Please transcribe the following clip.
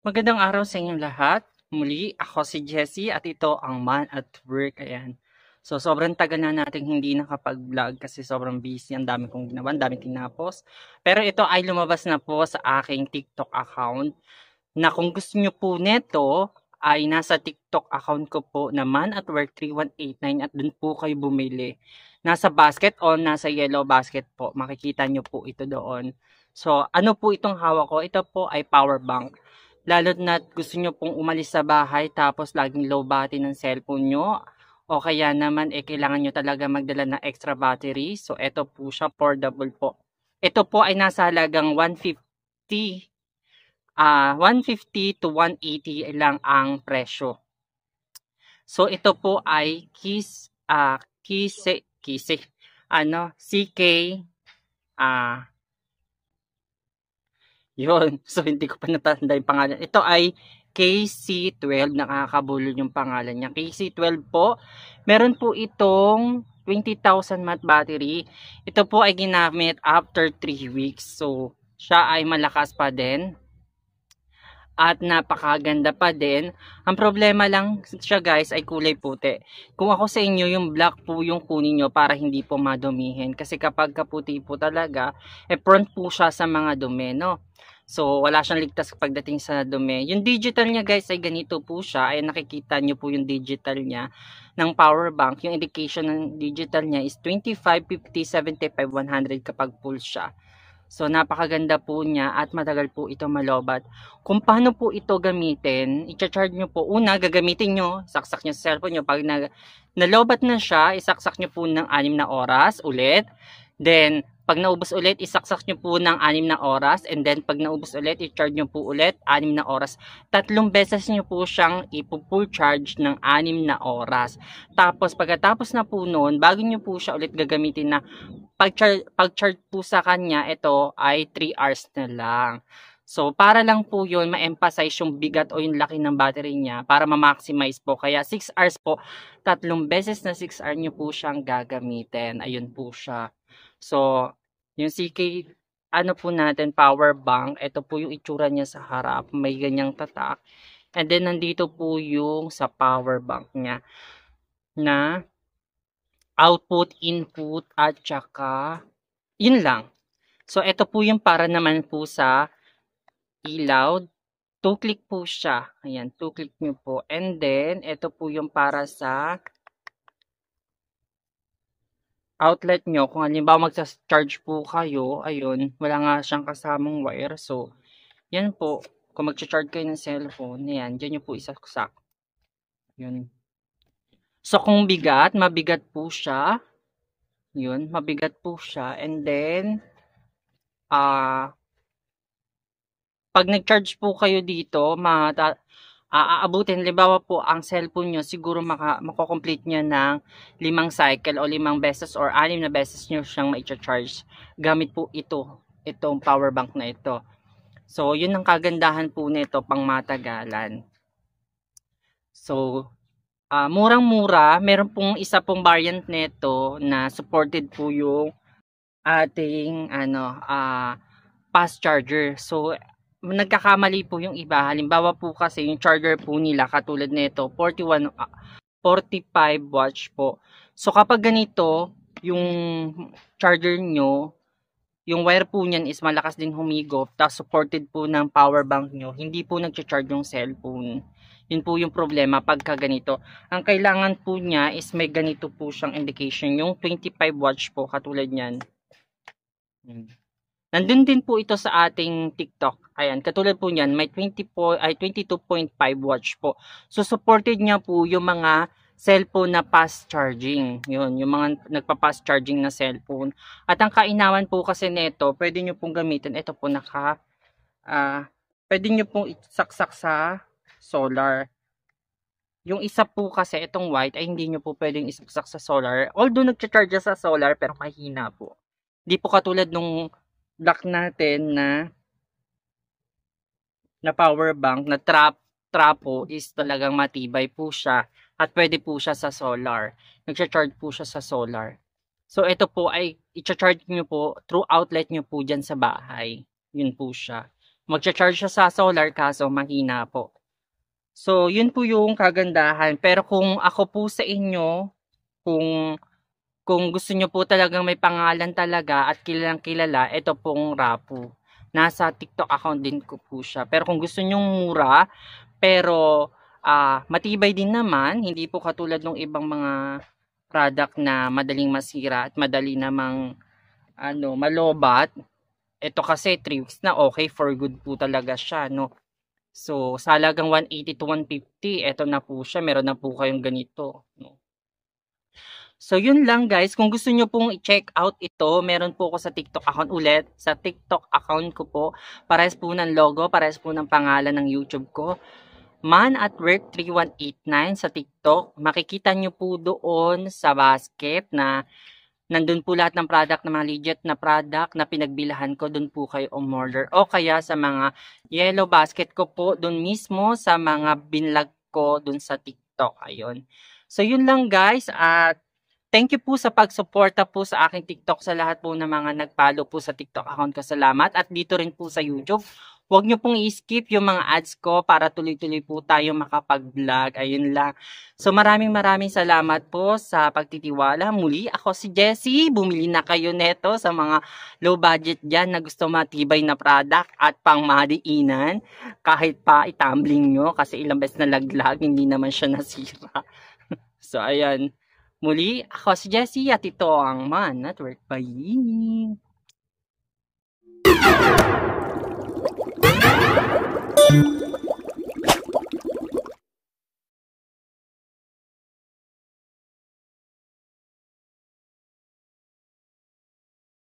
Magandang araw sa inyong lahat. Muli, ako si Jessie at ito ang Man at Work. Ayan. So, sobrang tagal na natin hindi nakapag-vlog kasi sobrang busy. Ang dami kong ginawa, ang dami tinapos. Pero ito ay lumabas na po sa aking TikTok account na kung gusto nyo po neto ay nasa TikTok account ko po na Man at Work 3189 at dun po kayo bumili. Nasa basket o nasa yellow basket po. Makikita nyo po ito doon. So, ano po itong hawak ko? Ito po ay power bank. Lalo't na't gusto nyo pong umalis sa bahay tapos laging low battery ng cellphone nyo o kaya naman kailangan nyo talaga magdala ng extra battery. So, ito po siya, portable po. Ito po ay nasa halagang 150 to 180 lang ang presyo. So, ito po ay CK yun. So, hindi ko pa natanda yung pangalan. Ito ay KC12. Nakakabulol yung pangalan niya. KC12 po. Meron po itong 20,000 mAh battery. Ito po ay ginamit after 3 weeks. So, siya ay malakas pa din. At napakaganda pa din. Ang problema lang siya guys ay kulay puti. Kung ako sa inyo, yung black po yung kunin nyo para hindi po madumihin. Kasi kapag kaputi po talaga, prone po siya sa mga dumi, no? So, wala siyang ligtas pagdating sa dumi. Yung digital niya guys ay ganito po siya. Ay nakikita nyo po yung digital niya ng power bank. Yung indication ng digital niya is 25, 50, 75, 100 kapag full siya. So, napakaganda po niya at matagal po ito malobat. Kung paano po ito gamitin, i-charge nyo po. Una, gagamitin nyo, saksak nyo sa cellphone nyo. Pag nalobat na siya, isaksak nyo po ng 6 na oras ulit. Then, pag naubos ulit, isaksak nyo po ng 6 na oras. And then, pag naubos ulit, i-charge nyo po ulit 6 na oras. 3 beses nyo po siyang ipo-full charge ng 6 na oras. Tapos, pagkatapos na po noon, bago nyo po siya ulit gagamitin na pag-charge po sa kanya, ito ay 3 hours na lang. So, para lang po yun, ma-emphasize yung bigat o yung laki ng battery niya para ma-maximize po. Kaya 6 hours po, 3 beses na 6 hours nyo po siyang gagamitin. Ayun po siya. So, yung CK, ano po natin, power bank, ito po yung itsura niya sa harap. May ganyang tatak. And then, nandito po yung sa power bank niya na output, input, at saka, yun lang. So, ito po yung para naman po sa ilaw. 2-click po siya. Ayan, 2-click nyo po. And then, ito po yung para sa outlet nyo. Kung halimbawa magsa-charge po kayo, ayun, wala nga siyang kasamang wire. So, yan po. Kung magsa-charge kayo ng cellphone, ayan, dyan nyo po isaksak. Yun. So, kung mabigat po siya. Yun, mabigat po siya. And then, pag nag-charge po kayo dito, aabutin, halimbawa po, ang cellphone nyo, siguro mako-complete nyo ng 5 cycle o 5 beses or 6 na beses nyo siyang ma-charge. Gamit po itong power bank na ito. So, yun ang kagandahan po nito pang matagalan. So, murang-mura, meron pong isa pong variant nito na supported po yung ating fast charger. So, nagkakamali po yung iba. Halimbawa po kasi yung charger po nila katulad nito 45 watts po. So, kapag ganito yung charger nyo, yung wire po niyan is malakas din humigop, tapos supported po ng power bank nyo, hindi po nag-charge yung cellphone. Yun po yung problema pagka ganito. Ang kailangan po niya is may ganito po siyang indication, yung 25 watts po, katulad niyan. Nandun din po ito sa ating TikTok. Ayan, katulad po niyan, may 22.5 watts po. So, supported niya po yung mga cellphone na fast charging. Yun, yung mga nagpa-fast charging na cellphone. At ang kainawan po kasi nito, pwede nyo pong gamitin. Ito po pwede nyo pong isaksak sa solar. Yung isa po kasi, itong white, ay hindi nyo po pwedeng isaksak sa solar. Although nagcha-charge sa solar, pero mahina po. Hindi po katulad nung black natin na power bank na trapo is talagang matibay po siya at pwede po siya sa solar. Nagcha-charge po siya sa solar. So, ito po ay i-charge nyo po through outlet nyo po dyan sa bahay. Yun po siya. Magcha-charge siya sa solar kaso mahina po. So, yun po yung kagandahan. Pero kung ako po sa inyo, kung gusto nyo po talagang may pangalan talaga at kilalang kilala, ito pong Rapu. Nasa TikTok account din ko po siya. Pero kung gusto nyo mura, pero matibay din naman, hindi po katulad ng ibang mga product na madaling masira at madali namang malobat. Ito kasi 3 weeks na, okay for good po talaga siya, no? So, sa halagang 180 to 150, ito na po siya. Meron na po kayong ganito, no? So, yun lang guys. Kung gusto nyo pong i-check out ito, meron po ako sa TikTok account ulit. Sa TikTok account ko po, parehas po ng logo, parehas po ng pangalan ng YouTube ko. Man at Work 3189 sa TikTok. Makikita nyo po doon sa basket na nandun po lahat ng product, ng mga legit na product na pinagbilahan ko, doon po kayo umorder. O kaya sa mga yellow basket ko po, doon mismo sa mga binlog ko doon sa TikTok. Ayun. So, yun lang guys. At thank you po sa pagsuporta po sa aking TikTok, sa lahat po ng mga nag-follow po sa TikTok account ko. Salamat. At dito rin po sa YouTube. Huwag nyo pong i-skip yung mga ads ko para tuloy-tuloy po tayo makapag-vlog. Ayun lang. So maraming salamat po sa pagtitiwala. Muli, ako si Jessie. Bumili na kayo neto sa mga low budget dyan na gusto matibay na product at pang madiinan. Kahit pa itumbling nyo kasi ilang beses na laglag, hindi naman siya nasira. So ayan. Muli, ako si Jessie at ito ang Man at Work. Bye!